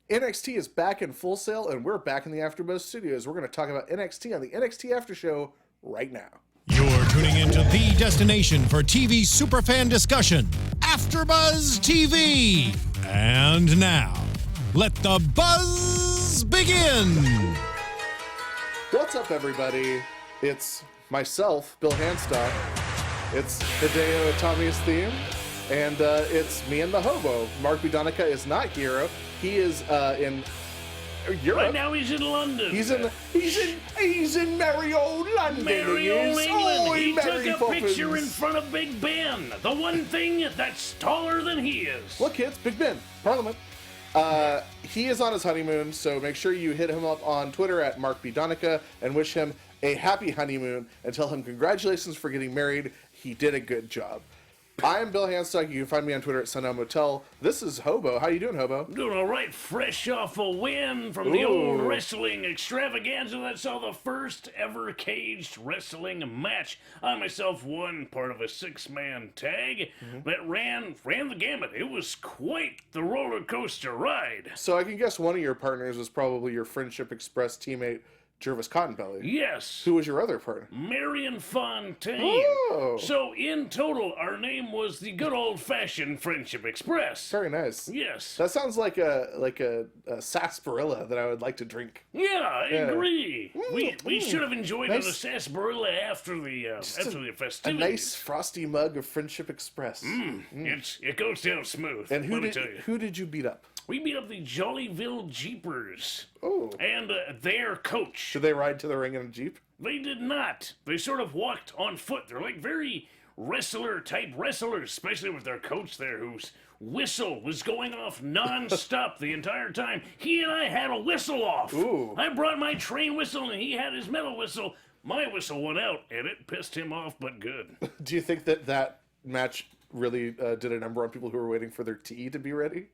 NXT is back in Full Sail, and we're back in the AFTERBUZZ studios. We're going to talk about NXT on the NXT After Show right now. You're tuning into the destination for TV superfan discussion, AFTERBUZZ TV. And now, let the buzz begin. What's up, everybody? It's myself, Bill Hanstock. It's Hideo Itami's theme, and it's me and the Hobo. Mark B. Donica is not here. He is in Europe. Right now he's in London. He's in merry old London. Merry old England. Oh, he merry took a picture poppins. in front of Big Ben, the one thing that's taller than he is. Look, kids, Big Ben, Parliament. He is on his honeymoon, so make sure you hit him up on Twitter at Mark B. Donica and wish him a happy honeymoon and tell him congratulations for getting married. He did a good job. I'm Bill Hanstock. You can find me on Twitter at Sundown Motel. This is Hobo. How you doing, Hobo? Doing all right, fresh off a win from the old wrestling extravaganza that saw the first ever caged wrestling match. I myself won part of a six-man tag that ran the gamut. It was quite the roller coaster ride. So I can guess one of your partners was probably your Friendship Express teammate, Jervis Cottonbelly. Yes. Who was your other partner? Marion Fontaine. Oh. So in total, our name was the good old-fashioned Friendship Express. Very nice. Yes. That sounds like a sarsaparilla that I would like to drink. Yeah, I agree. We should have enjoyed Nice. a sarsaparilla after the festivities. A nice frosty mug of Friendship Express. It goes down smooth. And let me tell you. who did you beat up? We beat up the Jollyville Jeepers. Oh. And their coach. Did they ride to the ring in a Jeep? They did not. They sort of walked on foot. They're like very wrestler-type wrestlers, especially with their coach there, whose whistle was going off non-stop the entire time. He and I had a whistle off. Ooh. I brought my train whistle, and he had his metal whistle. My whistle went out, and it pissed him off, but good. Do you think that match really did a number on people who were waiting for their tea to be ready?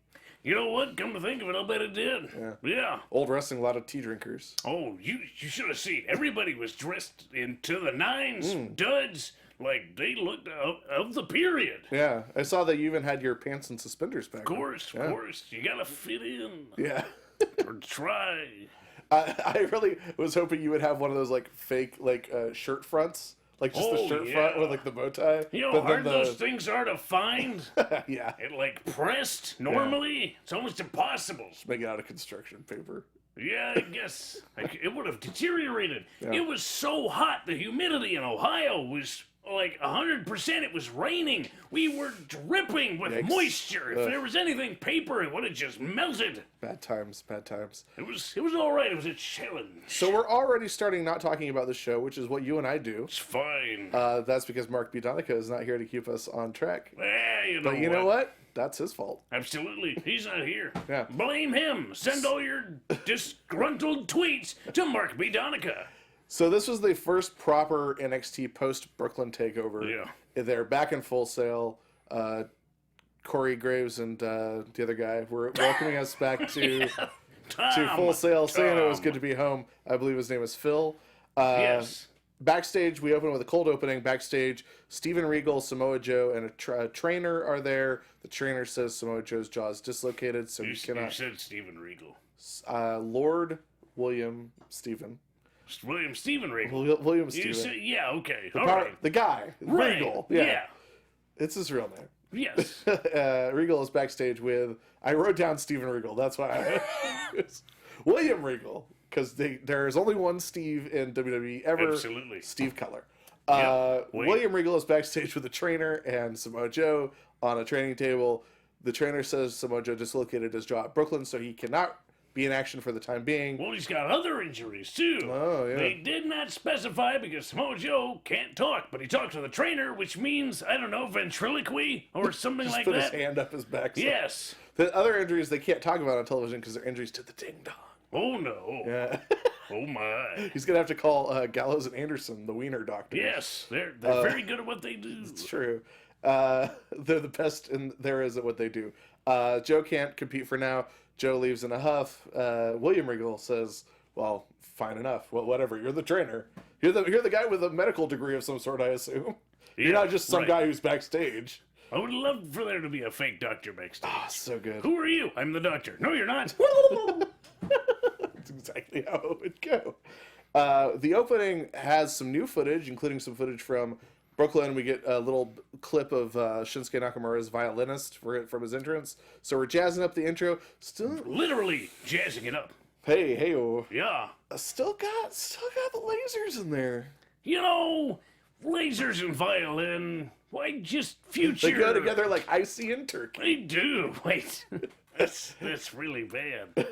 You know what? Come to think of it, I'll bet it did. Yeah. Old wrestling, a lot of tea drinkers. Oh, you should have seen. Everybody was dressed into the nines, duds, like they looked of the period. Yeah, I saw that you even had your pants and suspenders back. Of course. You gotta fit in. Yeah. Or try. I really was hoping you would have one of those like fake shirt fronts. Like just the shirt front with like the bow tie. You know how hard those things are to find? Yeah. And like pressed normally? It's almost impossible. Just make it out of construction paper. Yeah, I guess. It would have deteriorated. Yeah. It was so hot. The humidity in Ohio was like 100%. It was raining. We were dripping with Yikes. moisture. If there was anything paper, it would have just melted. Bad times, bad times. It was all right. It was a challenge. So we're already starting not talking about the show, which is what you and I do. It's fine. That's because Mark B. Donica is not here to keep us on track. But You know what? That's his fault. Absolutely. He's not here. Yeah. Blame him. Send all your disgruntled tweets to Mark B. Donica. So this was the first proper NXT post-Brooklyn takeover. Yeah. They're back in Full Sail. Corey Graves and the other guy were welcoming us back to Full Sail, saying it was good to be home. I believe his name is Phil. Yes. Backstage, we open with a cold opening. Backstage, Steven Regal, Samoa Joe, and a trainer are there. The trainer says Samoa Joe's jaw is dislocated, so he cannot... You said Steven Regal. Lord William Steven. William Steven Regal. William You Steven. said, yeah, okay. All right. The guy. Right. Regal. Yeah. It's his real name. Yes. Regal is backstage with... I wrote down Steven Regal. That's why William Regal. Because there is only one Steve in WWE ever. Absolutely. Steve Keller. Yeah. William Regal is backstage with the trainer and Samoa Joe on a training table. The trainer says Samoa Joe dislocated his jaw at Brooklyn, so he cannot be in action for the time being. Well, he's got other injuries, too. Oh, yeah. They did not specify because Samoa Joe can't talk, but he talked to the trainer, which means, I don't know, ventriloquy or something like Put that. his hand up his back. Yes. The other injuries they can't talk about on television because they're injuries to the ding-dong. Oh, no. Yeah. Oh, my. He's going to have to call Gallows and Anderson, the wiener doctor. Yes, they're very good at what they do. It's true. They're the best there is at what they do. Joe can't compete for now. Joe leaves in a huff. William Regal says, well, fine enough. Well, whatever. You're the trainer. You're the guy with a medical degree of some sort, I assume. You're not just some guy who's backstage. I would love for there to be a fake doctor backstage. Oh, so good. Who are you? I'm the doctor. No, you're not. That's exactly how it would go. The opening has some new footage, including some footage from Brooklyn. We get a little clip of Shinsuke Nakamura's violinist from his entrance. So we're jazzing up the intro. Still, Literally jazzing it up. hey, oh, Yeah. still got the lasers in there. You know, lasers and violin, why just future... They go together like icy and turkey. They do. Wait. That's really bad.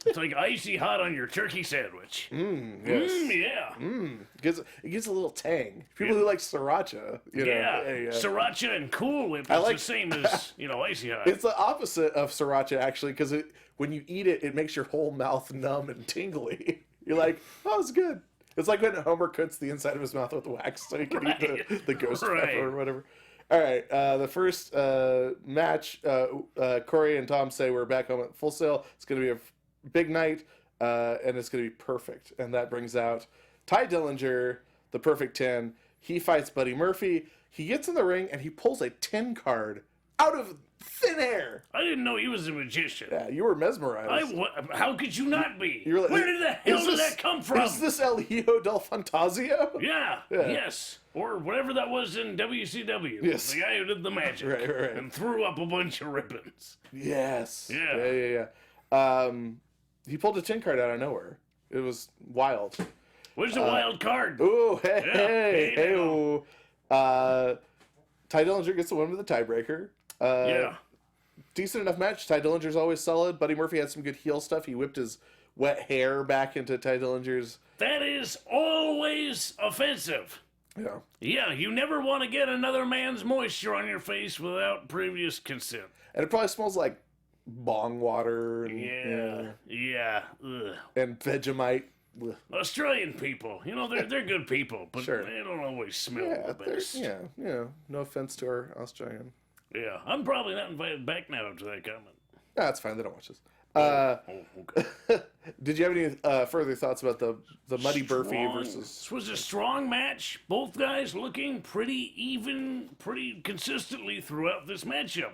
It's like icy hot on your turkey sandwich. Yes. Yeah. It gives a little tang. People who like sriracha, you know. Yeah. Sriracha and Cool Whip is like- the same as, icy hot. It's the opposite of sriracha, actually, because when you eat it, it makes your whole mouth numb and tingly. You're like, oh, it's good. It's like when Homer coats the inside of his mouth with wax so he can eat the ghost pepper or whatever. All right, the first match, Corey and Tom say we're back home at Full Sail. It's going to be a big night, and it's going to be perfect. And that brings out Ty Dillinger, the perfect 10. He fights Buddy Murphy. He gets in the ring, and he pulls a 10 card out of thin air. I didn't know he was a magician. Yeah, you were mesmerized. How could you not be? You were like, Where did the hell did that come from? Is this El Hijo del Fantasio? Yeah, yes. Or whatever that was in WCW. Yes. The guy who did the magic. Right. And threw up a bunch of ribbons. Yes. Yeah. He pulled a 10 card out of nowhere. It was wild. Where's the wild card? Ooh, Yeah, hey, hey, ooh. Ty Dillinger gets the win with the tiebreaker. Yeah. Decent enough match. Ty Dillinger's always solid. Buddy Murphy had some good heel stuff. He whipped his wet hair back into Ty Dillinger's. That is always offensive. Yeah. Yeah, you never want to get another man's moisture on your face without previous consent. And it probably smells like bong water and, Yeah. Ugh. and Vegemite. Ugh. Australian people, they're good people, but Sure. they don't always smell Yeah, the best. no offense to our Australian. Yeah, I'm probably not invited back now after that comment. No, that's fine. They don't watch this. Okay. Did you have any further thoughts about the Muddy Murphy versus? This was a strong match. Both guys looking pretty even, pretty consistently throughout this matchup.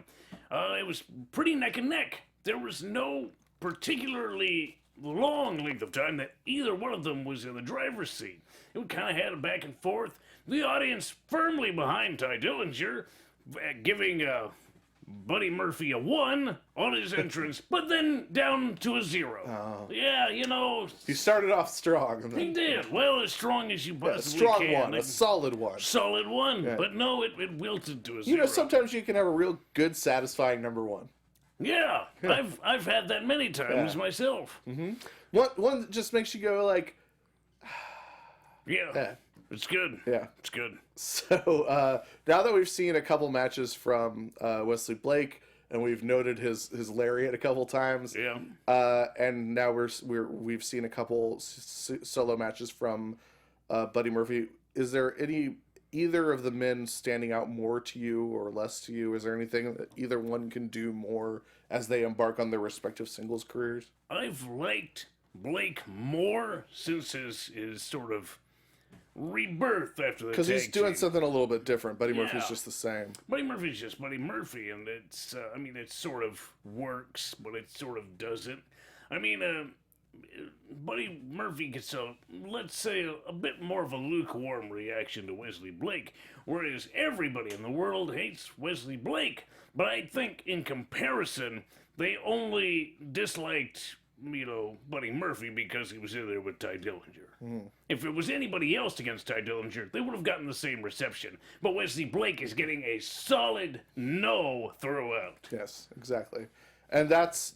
It was pretty neck and neck. There was no particularly long length of time that either one of them was in the driver's seat. It kind of had a back and forth. The audience firmly behind Ty Dillinger, giving Buddy Murphy a 1 on his entrance, but then down to a 0. Oh. Yeah, He started off strong. And he then, did. Well, as strong as you a possibly strong can. one, a solid one. Solid 1, but no, it wilted to a 0. You know, sometimes you can have a real good, satisfying number 1. Yeah, I've had that many times myself. One that just makes you go like, Yeah, it's good. yeah. It's good. So now that we've seen a couple matches from Wesley Blake, and we've noted his lariat a couple times, Yeah. and now we've seen a couple solo matches from Buddy Murphy. Is there either of the men standing out more to you or less to you? Is there anything that either one can do more as they embark on their respective singles careers? I've liked Blake more since his sort of rebirth after the Because he's tag doing team. something a little bit different. Buddy Murphy's Yeah. just the same. Buddy Murphy's just Buddy Murphy, and it's, it sort of works, but it sort of doesn't. Buddy Murphy gets let's say, a bit more of a lukewarm reaction to Wesley Blake, whereas everybody in the world hates Wesley Blake. But I think in comparison, they only disliked, Buddy Murphy because he was in there with Ty Dillinger. If it was anybody else against Ty Dillinger, they would have gotten the same reception. But Wesley Blake is getting a solid no throughout. Yes, exactly. And that's,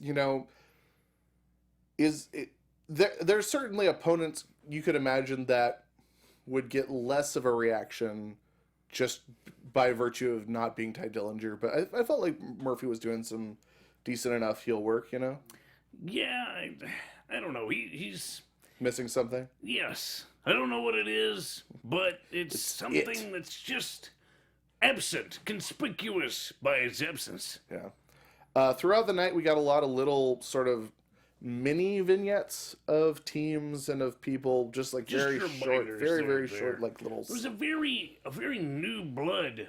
there's certainly opponents you could imagine that would get less of a reaction just by virtue of not being Ty Dillinger. But I felt like Murphy was doing some decent enough heel work, Yeah, I don't know. He's... Missing something? Yes. I don't know what it is, but it's something that's just absent, conspicuous by its absence. Yeah. Throughout the night, we got a lot of little sort of mini vignettes of teams and of people, just like Just very short, reminders very there. short, like little. It was a very new blood,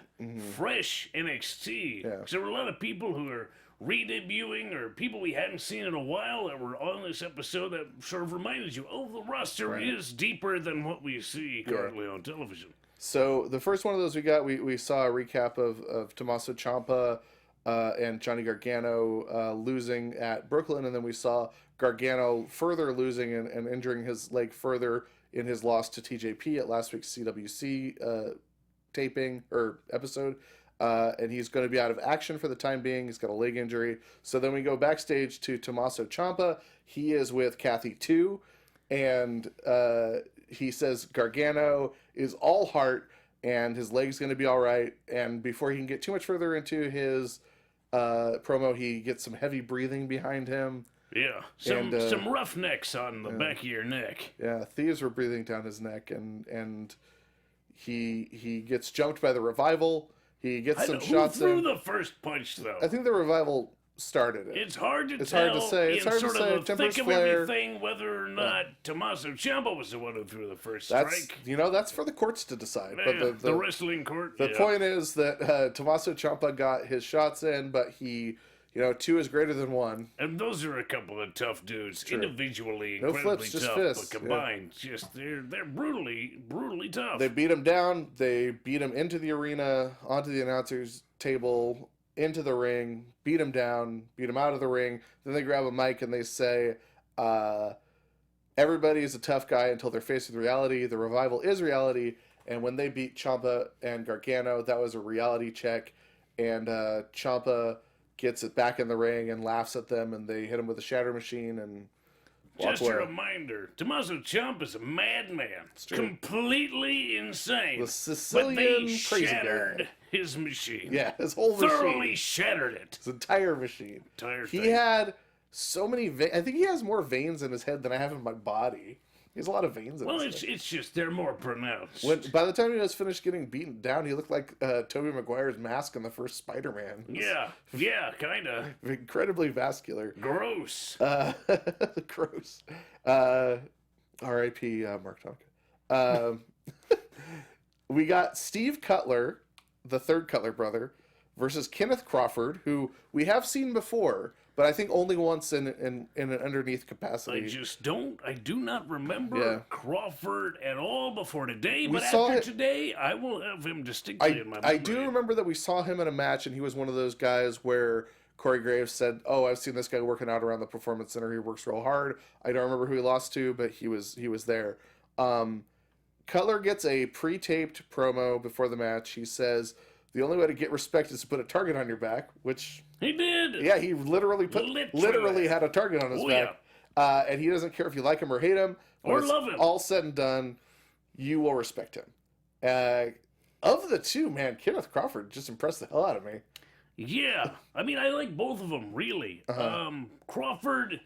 fresh NXT. Yeah. 'Cause there were a lot of people who are re-debuting or people we hadn't seen in a while that were on this episode that sort of reminded you, oh, the roster is deeper than what we see currently on television. So the first one of those we saw a recap of Tommaso Ciampa and Johnny Gargano losing at Brooklyn, and then we saw Gargano further losing and injuring his leg further in his loss to TJP at last week's CWC taping or episode. And he's going to be out of action for the time being. He's got a leg injury. So then we go backstage to Tommaso Ciampa. He is with Kathy 2, and he says Gargano is all heart, and his leg's going to be all right. And before he can get too much further into his promo, he gets some heavy breathing behind him. Yeah, some roughnecks on the back of your neck. Yeah, thieves were breathing down his neck, and he gets jumped by the Revival. He gets some shots in. Who threw the first punch, though? I think the Revival started it. It's hard to tell. It's hard to say. It's hard to say. In the thick of everything, whether or not Tommaso Ciampa was the one who threw the first strike. That's for the courts to decide. Yeah, but the wrestling court. The point is that Tommaso Ciampa got his shots in, but he, 2 is greater than 1. And those are a couple of tough dudes, individually No incredibly flips, just tough, fists, but combined, they're brutally tough. They beat him down. They beat him into the arena, onto the announcer's table, into the ring, beat him down, beat him out of the ring. Then they grab a mic and they say, everybody is a tough guy until they're faced with reality. The Revival is reality. And when they beat Ciampa and Gargano, that was a reality check. And Ciampa gets it back in the ring and laughs at them, and they hit him with a shatter machine and walk Just away. a reminder, Tommaso Ciampa is a madman. Completely insane. The Sicilian but they crazy shattered guy. his machine. Yeah, his whole machine. Thoroughly shattered it. His entire machine. He had so many veins. I think he has more veins in his head than I have in my body. He has a lot of veins in his head. Well, it's just they're more pronounced. By the time he was finished getting beaten down, he looked like Tobey Maguire's mask in the first Spider-Man. Yeah, kind of. Incredibly vascular. Gross. Gross. R.I.P. Mark Tonka. We got Steve Cutler, the third Cutler brother, versus Kenneth Crawford, who we have seen before, but I think only once in an underneath capacity. I do not remember Crawford at all before today, but today, I will have him distinctly in my memory. I do remember that we saw him in a match, and he was one of those guys where Corey Graves said, "Oh, I've seen this guy working out around the Performance Center. He works real hard." I don't remember who he lost to, but he was there. Cutler gets a pre-taped promo before the match. He says, "The only way to get respect is to put a target on your back," which he did. Yeah, he literally had a target on his back. Yeah. And he doesn't care if you like him or hate him or love him. All said and done, you will respect him. Of the two, man, Kenneth Crawford just impressed the hell out of me. Yeah, I mean, I like both of them, really. Crawford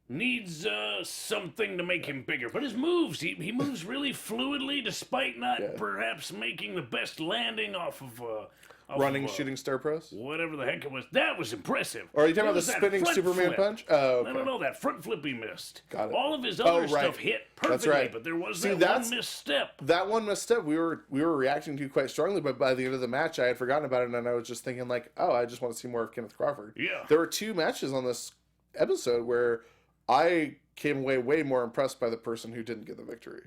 needs something to make him bigger, but his moves, he moves really fluidly, despite not perhaps making the best landing off of running shooting star press, whatever the heck it was. That was impressive. Or are you talking about the spinning Superman punch? Oh, okay. No, that front flip he missed. Got it. All of his other stuff hit perfectly, right. but there was that one misstep. That one misstep we were reacting to quite strongly, but by the end of the match, I had forgotten about it, and I was just thinking like, oh, I just want to see more of Kenneth Crawford. Yeah. There were 2 matches on this episode where I came away way more impressed by the person who didn't get the victory,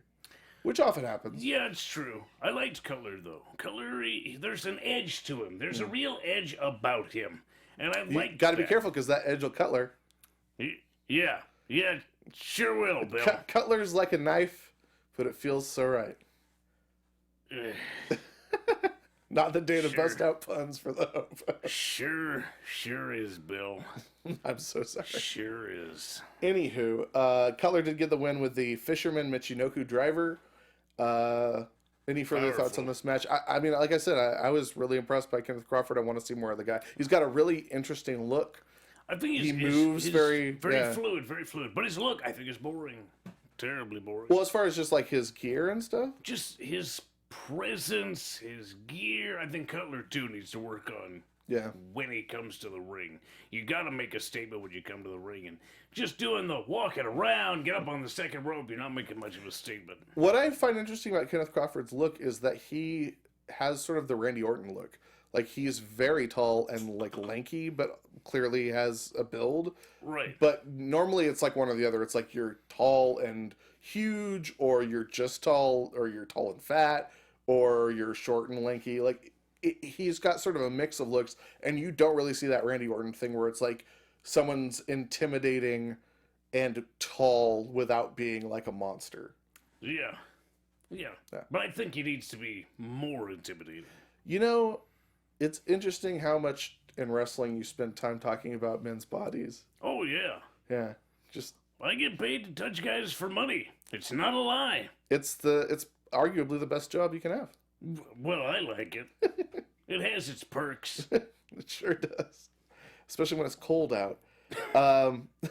which often happens. Yeah, it's true. I liked Cutler, though. Cutler, there's an edge to him. There's a real edge about him, and I like that. Got to be careful, because that edge will Cutler. Yeah, sure will, Bill. Cutler's like a knife, but it feels so right. Not the day to bust out puns for the Hobo. Sure is, Bill. I'm so sorry. Sure is. Anywho, Cutler did get the win with the Fisherman Michinoku driver. Any further thoughts on this match? I mean, like I said, I was really impressed by Kenneth Crawford. I want to see more of the guy. He's got a really interesting look. I think he moves very fluid, very fluid. But his look, I think, is boring. Terribly boring. Well, as far as just like his gear and stuff? Just his presence, his gear. I think Cutler, too, needs to work on Yeah. when he comes to the ring. You got to make a statement when you come to the ring. And just doing the walking around, get up on the second rope, you're not making much of a statement. What I find interesting about Kenneth Crawford's look is that he has sort of the Randy Orton look. Like, he's very tall and, like, lanky, but clearly has a build. Right. But normally it's like one or the other. It's like you're tall and huge, or you're just tall, or you're tall and fat, or you're short and lanky. Like, he's got sort of a mix of looks, and you don't really see that Randy Orton thing where it's like someone's intimidating and tall without being like a monster. Yeah. But I think he needs to be more intimidating. You know, it's interesting how much in wrestling you spend time talking about men's bodies. Oh, yeah. Yeah, just... I get paid to touch guys for money. It's not a lie. It's arguably the best job you can have. Well, I like it. It has its perks. It sure does. Especially when it's cold out. Hideo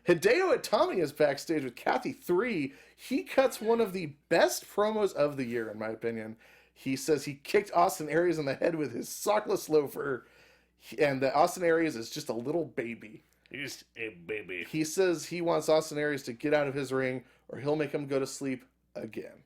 Itami is backstage with Kathy 3. He cuts one of the best promos of the year, in my opinion. He says he kicked Austin Aries in the head with his sockless loafer, and that Austin Aries is just a little baby. He's a baby. He says he wants Austin Aries to get out of his ring, or he'll make him go to sleep again.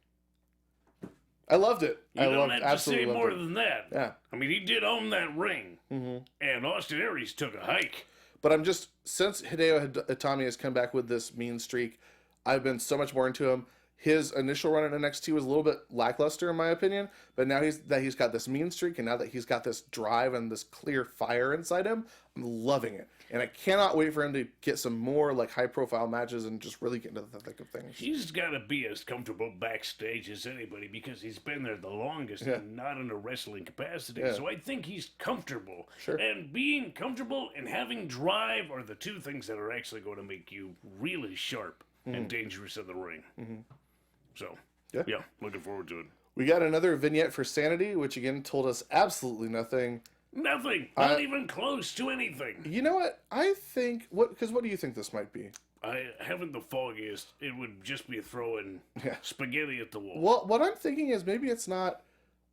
I loved it. You don't have to say more than that. Yeah. I mean, he did own that ring. Mm-hmm. And Austin Aries took a hike. But I'm just, since Hideo Itami has come back with this mean streak, I've been so much more into him. His initial run at NXT was a little bit lackluster, in my opinion. But now he's got this mean streak, and now that he's got this drive and this clear fire inside him, I'm loving it. And I cannot wait for him to get some more like high-profile matches and just really get into the thick of things. He's got to be as comfortable backstage as anybody because he's been there the longest and not in a wrestling capacity. Yeah. So I think he's comfortable. Sure. And being comfortable and having drive are the two things that are actually going to make you really sharp and dangerous in the ring. Mm-hmm. So, yeah, looking forward to it. We got another vignette for Sanity, which again told us absolutely nothing. Nothing. Not even close to anything. You know what? I think... what do you think this might be? I haven't the foggiest. It would just be throwing spaghetti at the wall. Well, what I'm thinking is maybe it's not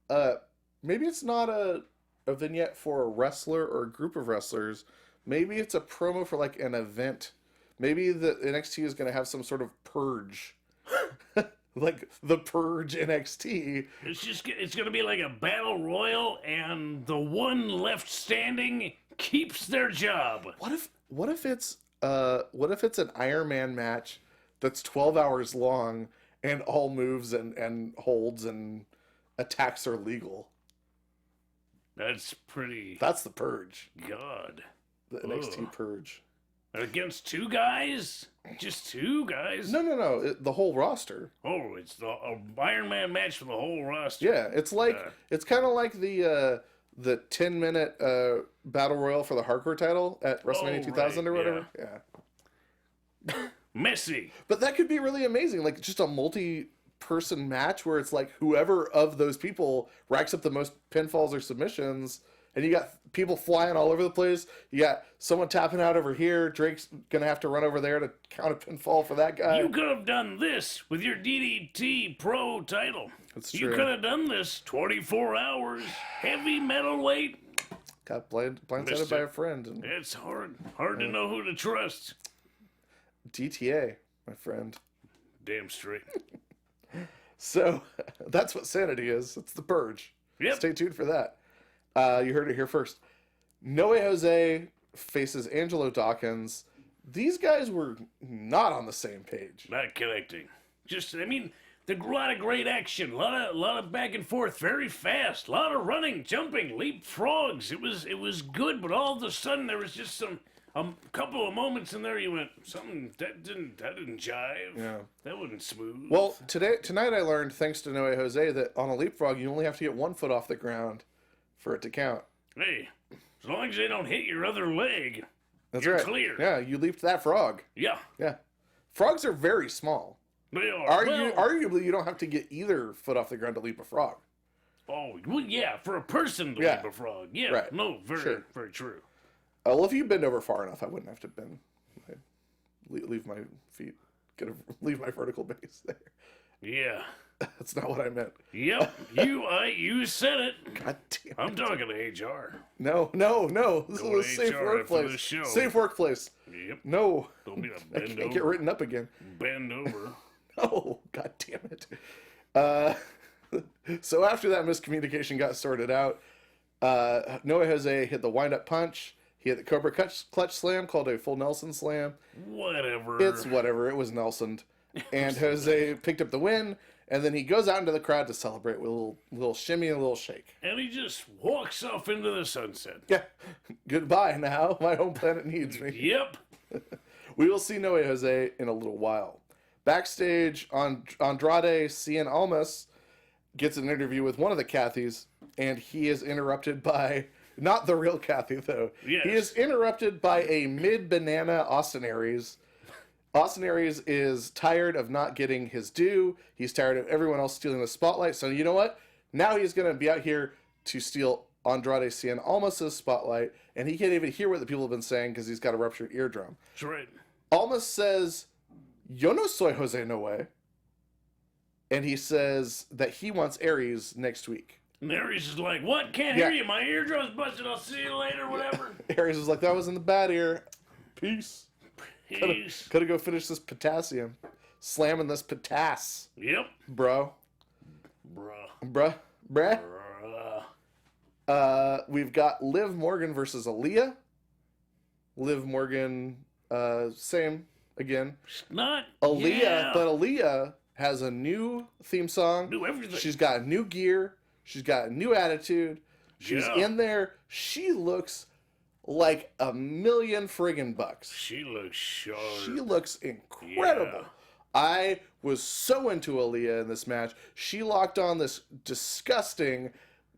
a vignette for a wrestler or a group of wrestlers. Maybe it's a promo for like an event. Maybe the NXT is going to have some sort of purge. Like the Purge NXT. It's going to be like a battle royal, and the one left standing keeps their job. What if it's an Iron Man match that's 12 hours long and all moves and holds and attacks are legal? That's pretty... That's the Purge. God. The NXT Purge. Against two guys? Just two guys? No. The whole roster. Oh, it's the Iron Man match for the whole roster. Yeah, it's like it's kind of like the 10-minute battle royal for the hardcore title at WrestleMania 2000 or whatever. Yeah. Messy. But that could be really amazing. Like just a multi-person match where it's like whoever of those people racks up the most pinfalls or submissions. And you got people flying all over the place. You got someone tapping out over here. Drake's going to have to run over there to count a pinfall for that guy. You could have done this with your DDT Pro title. That's true. You could have done this 24 hours, heavy metal weight. Got blindsided by a friend. And, it's hard to know who to trust. DTA, my friend. Damn straight. So, that's what Sanity is. It's the Purge. Yep. Stay tuned for that. You heard it here first. Noe Jose faces Angelo Dawkins. These guys were not on the same page. Not connecting. A lot of great action. A lot of back and forth. Very fast. A lot of running, jumping, leapfrogs. It was good, but all of a sudden there was just a couple of moments in there you went, something that didn't jive. Yeah. That wasn't smooth. Well, tonight I learned, thanks to Noe Jose, that on a leapfrog you only have to get 1 foot off the ground for it to count. Hey, as long as they don't hit your other leg, you're right. Clear. Yeah, you leaped that frog. Yeah. Frogs are very small. They are. Arguably, you don't have to get either foot off the ground to leap a frog. Oh, well, yeah, for a person to leap a frog. Yeah, right. No, very true. Well, if you bend over far enough, I wouldn't have to bend. Leave my feet. Leave my vertical base there. Yeah. That's not what I meant. Yep, you said it. God damn. I'm talking to HR. No. This Go is a to safe HR workplace. after the show. Safe workplace. Yep. No. Don't be a I bend can't over. get written up again. Bend over. Oh, god damn it. So after that miscommunication got sorted out, Noah Jose hit the wind-up punch. He hit the Cobra Clutch Slam, called a full Nelson Slam. Whatever. It's whatever. It was Nelsoned. And Jose picked up the win, and then he goes out into the crowd to celebrate with a little shimmy and a little shake. And he just walks off into the sunset. Yeah. Goodbye now. My home planet needs me. Yep. We will see Noe Jose in a little while. Backstage, Andrade Cien Almas gets an interview with one of the Cathys, and he is interrupted by, not the real Cathy though, Yes. he is interrupted by a mid-banana Austin Aries. Austin Aries is tired of not getting his due. He's tired of everyone else stealing the spotlight. So you know what? Now he's going to be out here to steal Andrade Cien Almas' spotlight, and he can't even hear what the people have been saying because he's got a ruptured eardrum. That's right. Almas says, "Yo no soy Jose Noe," and he says that he wants Aries next week. And Aries is like, what? Can't hear you. My eardrum's busted. I'll see you later, whatever. Aries is like, "That was in the bad ear. Peace. Peace. Gotta go finish this potassium. Slamming this potass, Yep. bro. Bruh. Bruh. Bruh. We've got Liv Morgan versus Aaliyah. Liv Morgan, same again. Not. Aaliyah, Yeah. but Aaliyah has a new theme song. New everything. She's got new gear. She's got a new attitude. She's Yeah. in there. She looks like $1 million friggin' bucks. She looks sharp. She looks incredible. Yeah. I was so into Aaliyah in this match. She locked on this disgusting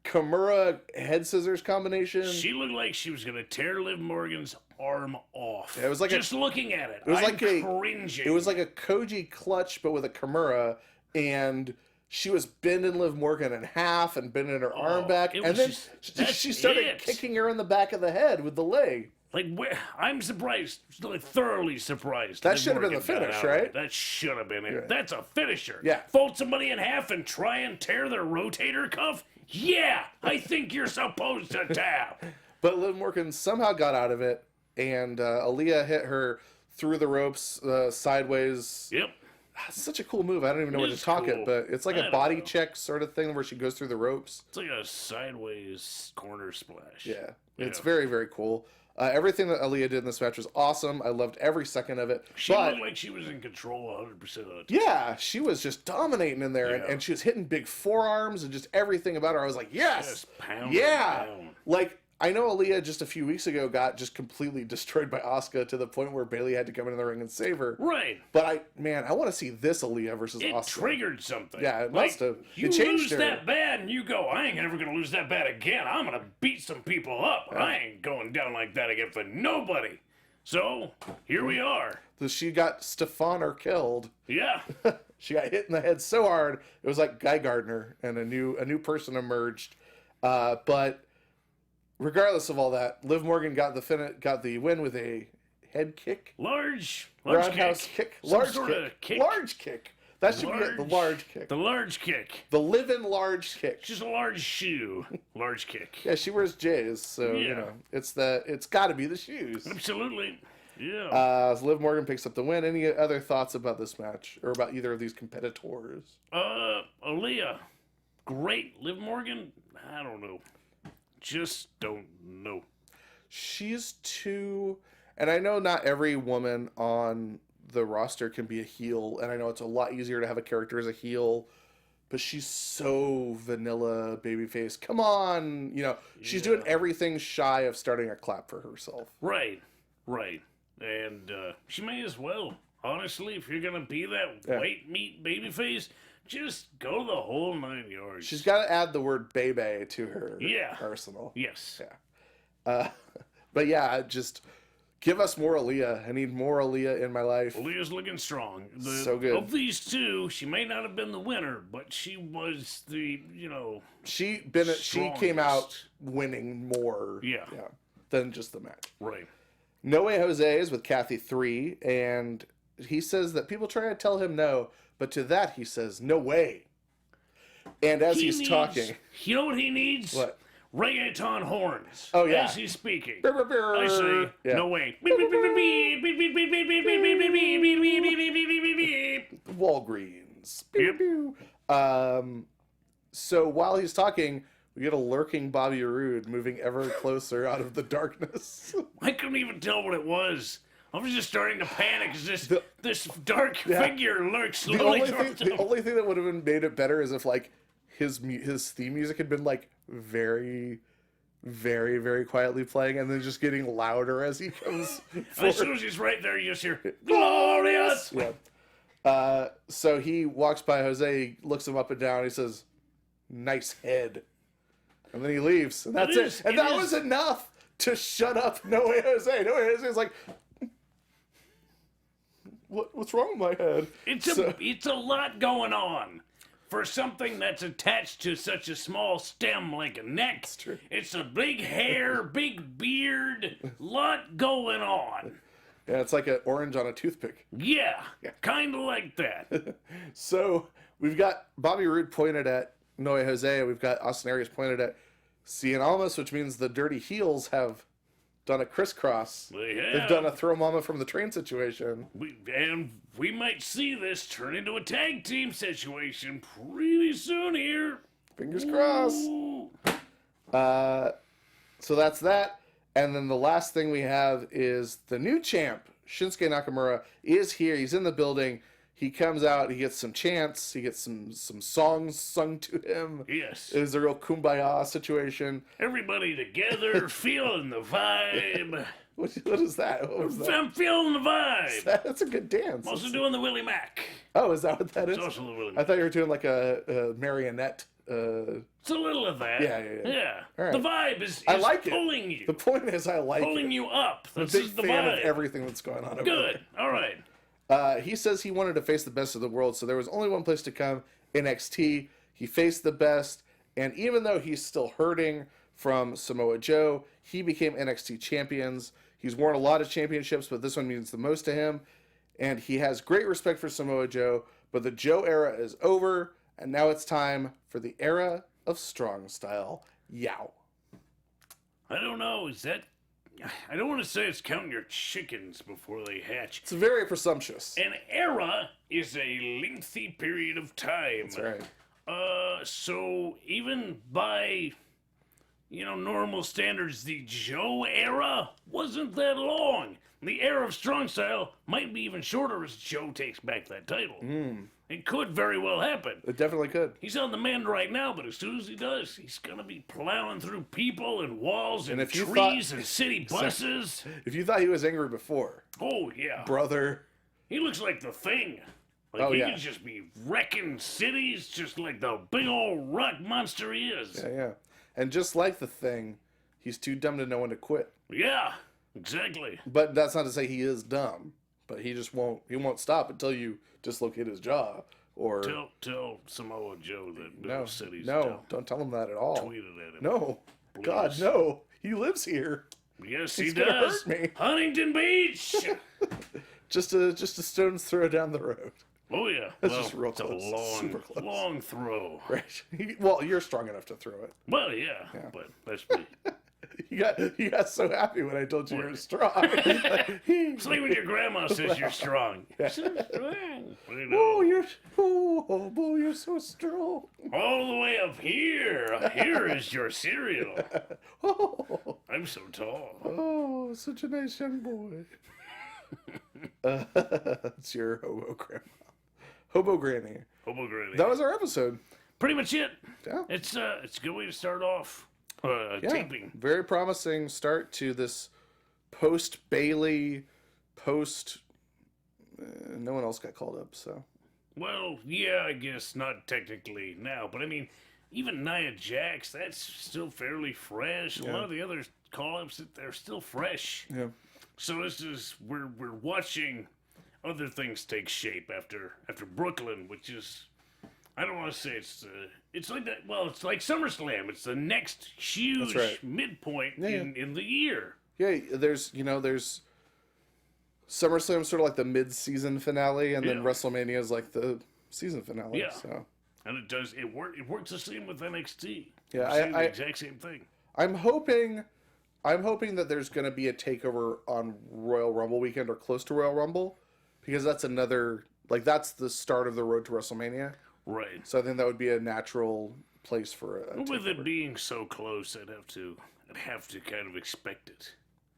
Kimura head scissors combination. She looked like she was gonna tear Liv Morgan's arm off. It was like just looking at it. It was I'm like cringing. It was like a Koji clutch, but with a Kimura, and she was bending Liv Morgan in half and bending her arm back, it and was then just- she started that's it. kicking her in the back of the head with the leg. Like, where I'm surprised, like thoroughly surprised. That Liv should have been Morgan the got finish, out of right? it. That should have been it. That's a finisher. Yeah. Fold somebody in half and try and tear their rotator cuff. Yeah, I think you're supposed to tap. But Liv Morgan somehow got out of it, and Aaliyah hit her through the ropes sideways. Yep. It's such a cool move. I don't even know what to It's talk cool. it, but it's like I a don't body know. check sort of thing where she goes through the ropes. It's like a sideways corner splash. Yeah, it's Yeah. very, very cool. Everything that Aaliyah did in this match was awesome. I loved every second of it. She but looked like she was in control 100% of the time. yeah, she was just dominating in there, Yeah. and she was hitting big forearms and just everything about her. I was like, yes, Just pound yeah. her down. Like, I know Aaliyah just a few weeks ago got just completely destroyed by Asuka to the point where Bayley had to come into the ring and save her. Right. But I want to see this Aaliyah versus It Asuka. triggered something. Yeah, it Like, must have. You It changed lose her. that bad and you go, I ain't ever going to lose that bad again. I'm going to beat some people up. I ain't going down like that again for nobody. So, here we are. She got Stefan or killed. Yeah. She got hit in the head so hard it was like Guy Gardner, and a new person emerged. But regardless of all that, Liv Morgan got the win with a head kick, Large roundhouse kick. kick, Some large sort kick, of kick. large kick. That should be it. The large kick, The large kick. the living large kick. Just a large shoe. Large kick. Yeah, she wears J's, so you Yeah. know it's got to be the shoes. Absolutely. Yeah. So Liv Morgan picks up the win. Any other thoughts about this match or about either of these competitors? Aaliyah. Great. Liv Morgan, I don't know. Just don't know. She's too, and I know not every woman on the roster can be a heel, and I know it's a lot easier to have a character as a heel, but she's so vanilla babyface. Come on, she's doing everything shy of starting a clap for herself. Right. And she may as well. Honestly, if you're going to be that white meat babyface, just go the whole 9 yards. She's got to add the word baby to her arsenal. Yes. But yeah, just give us more Aaliyah. I need more Aaliyah in my life. Aaliyah's looking strong. So good. Of these two, she may not have been the winner, but she was the, She came out winning more than just the match. Right. No Way Jose is with Kathy 3, and he says that people try to tell him no, but to that he says, no way. And as He he's needs- talking... You know what he needs? What? Reggaeton horns. Oh, yeah. As he's speaking. Brr, brr, brr. I say, Yeah. no way. Walgreens. Pew, Yep. pew. So while he's talking, we get a lurking Bobby Roode moving ever closer out of the darkness. I couldn't even tell what it was. I was just starting to panic as The- this dark figure lurks The slowly only, towards thing, him. the only thing that would have made it better is if like his theme music had been like very, very, very quietly playing, and then just getting louder as he comes As soon forward. as he's right there, you just hear, glorious! Yeah. So he walks by Jose, he looks him up and down, he says, "Nice head," and then he leaves, and that's it. And that was enough to shut up No Way Jose. No Way Jose's like, What's wrong with my head? It's a lot going on. For something that's attached to such a small stem like a neck, true. it's a big hair, big beard, lot going on. Yeah, it's like an orange on a toothpick. Yeah, kind of like that. So we've got Bobby Roode pointed at Noe Jose, and we've got Austin Aries pointed at Cien Almas, which means the Dirty Heels have done a crisscross. They have. They've done a throw mama from the train situation. We might see this turn into a tag team situation pretty soon here. Fingers crossed. Ooh. So that's that. And then the last thing we have is the new champ, Shinsuke Nakamura, is here. He's in the building. He comes out. He gets some chants. He gets some songs sung to him. Yes. It is a real kumbaya situation. Everybody together, feeling the vibe. What is that? What was that? I'm feeling the vibe. That's a good dance. I'm also doing the Willie Mac. Oh, is that what that is? It's also the Willie I Mac. thought you were doing like a marionette. It's a little of that. Yeah. All right. The vibe is I like it. pulling you. The point is, I like Pulling it. you up. I'm a This big is the fan vibe. of everything that's going on over Good. All right. there. He says he wanted to face the best of the world, so there was only one place to come, NXT. He faced the best, and even though he's still hurting from Samoa Joe, he became NXT champions. He's worn a lot of championships, but this one means the most to him. And he has great respect for Samoa Joe, but the Joe era is over, and now it's time for the era of strong style. Yow. I don't know. Is that... I don't want to say it's counting your chickens before they hatch. It's very presumptuous. An era is a lengthy period of time. That's right. So even by, normal standards, the Joe era wasn't that long. The era of strong style might be even shorter as Joe takes back that title. It could very well happen. It definitely could. He's on the mend right now, but as soon as he does, he's gonna be plowing through people and walls and if you trees thought- and city buses. If you thought he was angry before, Oh yeah, brother. he looks like the Thing. Like Oh, he yeah. could just be wrecking cities, just like the big old rock monster he is. Yeah. And just like the Thing, he's too dumb to know when to quit. Yeah, exactly. But that's not to say he is dumb. But he just won't. He won't stop until you dislocate his jaw. Or Tell Samoa Joe that no, cities don't tell him that at all. tweeted at him. No, Please. God, no. He lives here. Yes, He's he gonna does. hurt me. Huntington Beach. Just a stone's throw down the road. Oh yeah, That's just real it's close. a long, Super close. long throw. Right. Well, you're strong enough to throw it. Well, yeah, but that's me. You got so happy when I told you you were strong. It's like when your grandma says you're strong. Yeah. So strong. Hobo, you're so strong. All the way up here. Here is your cereal. Oh, I'm so tall. oh, such a nice young boy. It's your hobo grandma. Hobo granny. Hobo granny. That was our episode. Pretty much it. Yeah. It's a good way to start off taping. Very promising start to this post Bailey, no one else got called up, so. Well, yeah, I guess not technically now, but I mean, even Nia Jax, that's still fairly fresh. A lot of the other call-ups, they're still fresh. Yeah. So this is we're watching other things take shape after Brooklyn, which is, I don't want to say it's like that. Well, it's like SummerSlam. It's the next huge midpoint in the year. Yeah, there's SummerSlam sort of like the mid-season finale, and then WrestleMania is like the season finale. Yeah. So And it does. It works the same with NXT. Yeah, We're seeing the exact same thing. I'm hoping that there's going to be a takeover on Royal Rumble weekend or close to Royal Rumble, because that's another, like, that's the start of the road to WrestleMania. Right. So I think that would be a natural place for a With takeover. it being so close, I'd have to kind of expect it.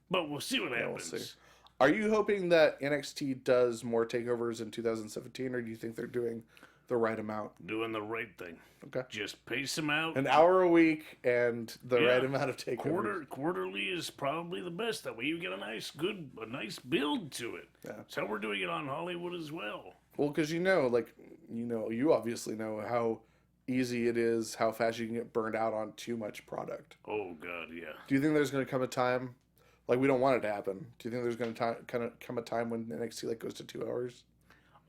But we'll see what happens. We'll see. Are you hoping that NXT does more takeovers in 2017, or do you think they're doing the right amount? Doing the right thing. Okay. Just pace them out. An hour a week and the right amount of takeovers. Quarterly is probably the best. That way you get a nice build to it. Yeah. That's how we're doing it on Hollywood as well. Well, because you obviously know how easy it is, how fast you can get burned out on too much product. Oh God, yeah. Do you think there's going to come a time, like, we don't want it to happen? Do you think there's going to kind of come a time when NXT like goes to 2 hours?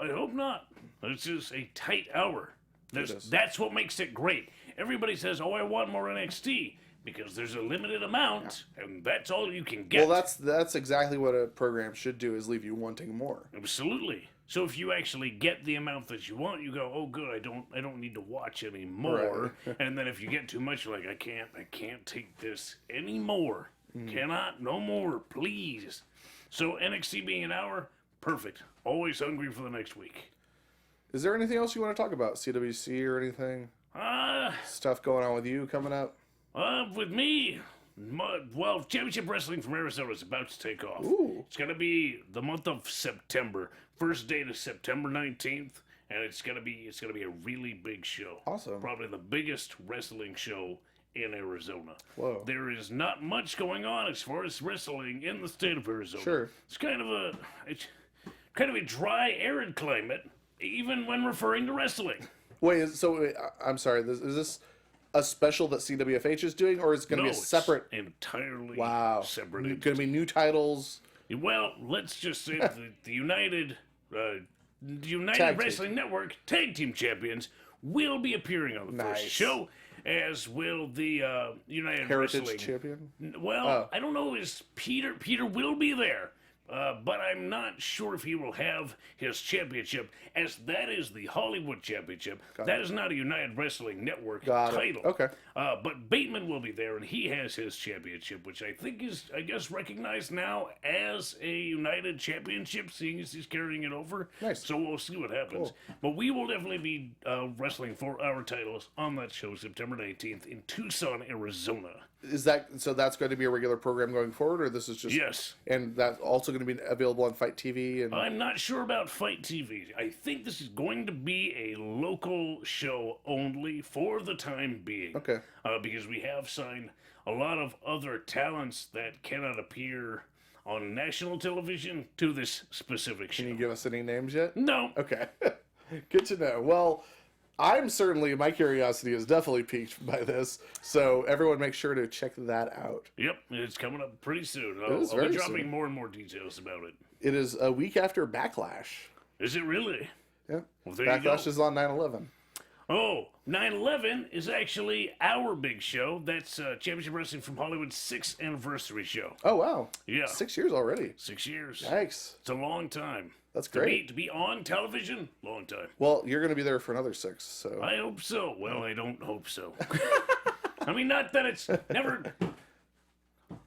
I hope not. It's just a tight hour. That's what makes it great. Everybody says, "Oh, I want more NXT," because there's a limited amount, and that's all you can get. Well, that's exactly what a program should do, is leave you wanting more. Absolutely. So if you actually get the amount that you want, you go, "Oh, good. I don't need to watch anymore." Right. And then if you get too much, you're like, I can't take this anymore. Cannot, no more, please. So NXT being an hour, perfect. Always hungry for the next week. Is there anything else you want to talk about? CWC or anything? Stuff going on with you coming up? With me, well, Championship Wrestling from Arizona is about to take off. Ooh. It's going to be the month of September. First date is September 19th, and it's going to be a really big show. Awesome. Probably the biggest wrestling show in Arizona. Whoa. There is not much going on as far as wrestling in the state of Arizona. Sure. It's kind of a dry, arid climate, even when referring to wrestling. Wait, I'm sorry. Is this a special that CWFH is doing, or is it going to be a separate? Entirely separate. Going to be new titles. Well, let's just say the United Tag Wrestling Network Tag Team Champions will be appearing on the first show, as will the United Heritage Wrestling Champion. Well, I don't know. Is Peter will be there. But I'm not sure if he will have his championship, as that is the Hollywood Championship. That is not a United Wrestling Network title. Okay. But Bateman will be there, and he has his championship, which I think is, recognized now as a United Championship, seeing as he's carrying it over. Nice. So we'll see what happens. Cool. But we will definitely be wrestling for our titles on that show, September 19th, in Tucson, Arizona. That's going to be a regular program going forward, or this is just... Yes. And that's also going to be available on Fight TV? And I'm not sure about Fight TV. I think this is going to be a local show only for the time being. Okay. Because we have signed a lot of other talents that cannot appear on national television to this specific show. Can you give us any names yet? No. Okay. Good to know. Well, my curiosity is definitely piqued by this, so everyone make sure to check that out. Yep, it's coming up pretty soon. I'll be dropping more and more details about it. It is a week after Backlash. Is it really? Yeah. Well, there you Backlash go. is on 9/11. Oh, 9/11 is actually our big show. That's Championship Wrestling from Hollywood's 6th anniversary show. Oh, wow. Yeah. 6 years already. 6 years. Yikes. It's a long time. That's great. To be on television, long time. Well, you're going to be there for another 6, so... I hope so. Well, I don't hope so. I mean, not that it's never...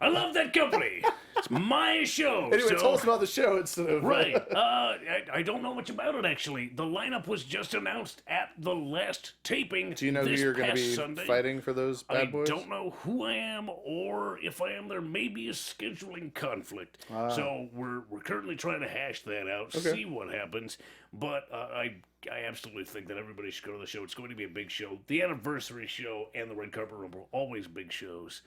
I love that company. It's my show. Anyway, so... tell us about the show instead of... Right. I don't know much about it, actually. The lineup was just announced at the last taping. Do you know who you're going to be Sunday. fighting for those bad boys? I don't know who I am, or if I am, there may be a scheduling conflict. So we're currently trying to hash that out, see what happens. But I absolutely think that everybody should go to the show. It's going to be a big show. The anniversary show and the Red Carpet Rumble are always big shows.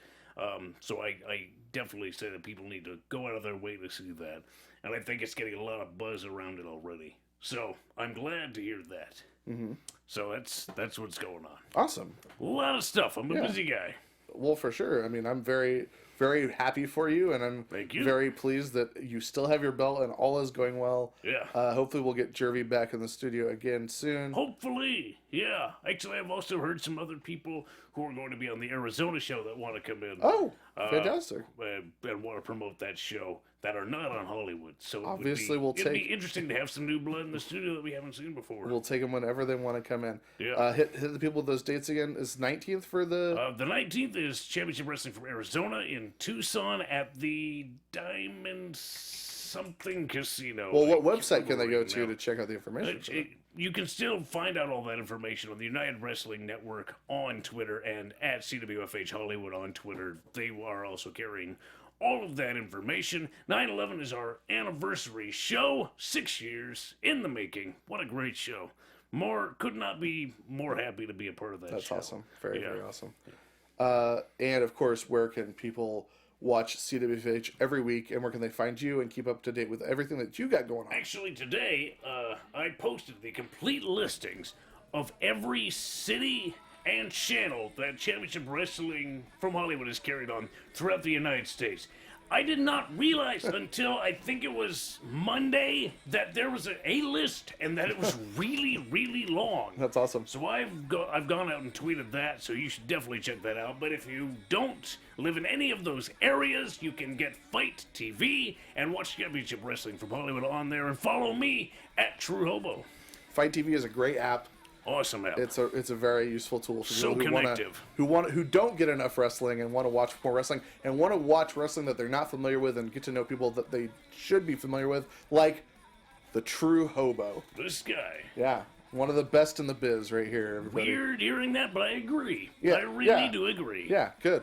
So I definitely say that people need to go out of their way to see that. And I think it's getting a lot of buzz around it already. So I'm glad to hear that. Mm-hmm. So that's what's going on. Awesome. A lot of stuff. I'm a busy guy. Well, for sure. I mean, I'm very, very happy for you, and I'm very pleased that you still have your belt and all is going well. Yeah. Hopefully we'll get Jervy back in the studio again soon. Hopefully, yeah. Actually, I've also heard some other people who are going to be on the Arizona show that want to come in. Oh. Fantastic. And want to promote that show that are not on Hollywood. So Obviously, it'd be interesting to have some new blood in the studio that we haven't seen before. We'll take them whenever they want to come in. Yeah. Hit the people with those dates again. Is 19th for the... The 19th is Championship Wrestling from Arizona in Tucson at the Diamond something casino. Well, what website can they go to check out the information? You can still find out all that information on the United Wrestling Network on Twitter and at CWFH Hollywood on Twitter. They are also carrying all of that information. 9/11 is our anniversary show. 6 years in the making. What a great show. Could not be more happy to be a part of that show. That's awesome. Very awesome. And of course, where can people watch CWFH every week, and where can they find you and keep up to date with everything that you got going on? Actually, today, I posted the complete listings of every city and channel that Championship Wrestling from Hollywood is carried on throughout the United States. I did not realize until I think it was Monday that there was a list and that it was really, really long. That's awesome. So I've gone out and tweeted that, so you should definitely check that out. But if you don't live in any of those areas, you can get Fight TV and watch Championship Wrestling from Hollywood on there, and follow me at True Hobo. Fight TV is a great app. Awesome app. It's a very useful tool for so people who don't get enough wrestling and want to watch more wrestling and want to watch wrestling that they're not familiar with and get to know people that they should be familiar with, like the True Hobo. This guy. Yeah, one of the best in the biz right here, everybody. Weird hearing that, but I agree. Yeah, I really do agree. Yeah, good.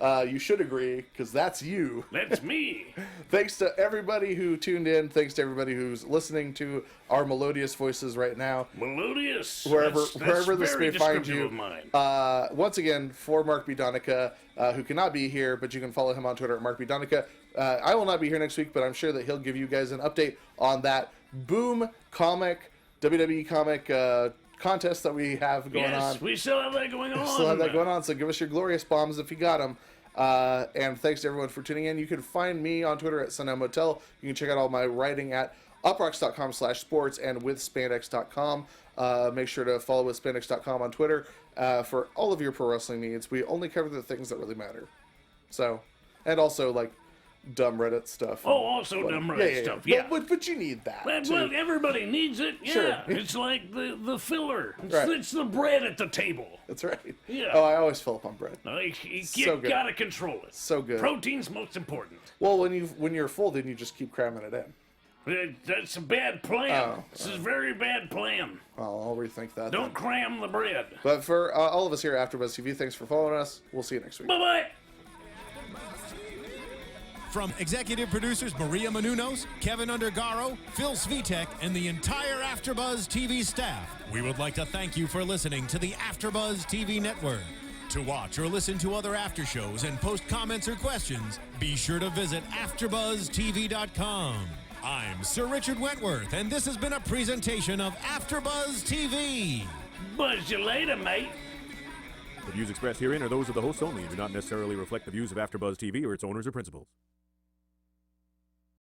You should agree, because that's you. That's me. Thanks to everybody who tuned in. Thanks to everybody who's listening to our melodious voices right now. Melodious. Wherever this may find you. Of mine. Once again, for Mark B. Donica, who cannot be here, but you can follow him on Twitter at Mark B. Donica. I will not be here next week, but I'm sure that he'll give you guys an update on that Boom comic, WWE comic contest that we have going on. Yes, we still have that going on. Still have that going on, so give us your glorious bombs if you got them. And thanks to everyone for tuning in. You can find me on Twitter at Sundown Motel. You can check out all my writing at uprocks.com/sports and withspandex.com. Make sure to follow withspandex.com on Twitter for all of your pro wrestling needs. We only cover the things that really matter. So, and also like dumb Reddit stuff. Oh, also dumb Reddit stuff. Yeah, but you need that. Well, everybody needs it. Yeah, sure. It's like the filler. Right. It's the bread at the table. That's right. Yeah. Oh, I always fill up on bread. You gotta control it. So good. Protein's most important. Well, when you're full, then you just keep cramming it in. That's a bad plan. This is a very bad plan. Well, I'll rethink that. Don't cram the bread. But for all of us here at AfterBuzz TV, thanks for following us. We'll see you next week. Bye-bye. From executive producers Maria Menounos, Kevin Undergaro, Phil Svitek, and the entire AfterBuzz TV staff, we would like to thank you for listening to the AfterBuzz TV network. To watch or listen to other after shows and post comments or questions, be sure to visit AfterBuzzTV.com. I'm Sir Richard Wentworth, and this has been a presentation of AfterBuzz TV. Buzz you later, mate. The views expressed herein are those of the hosts only and do not necessarily reflect the views of AfterBuzz TV or its owners or principals.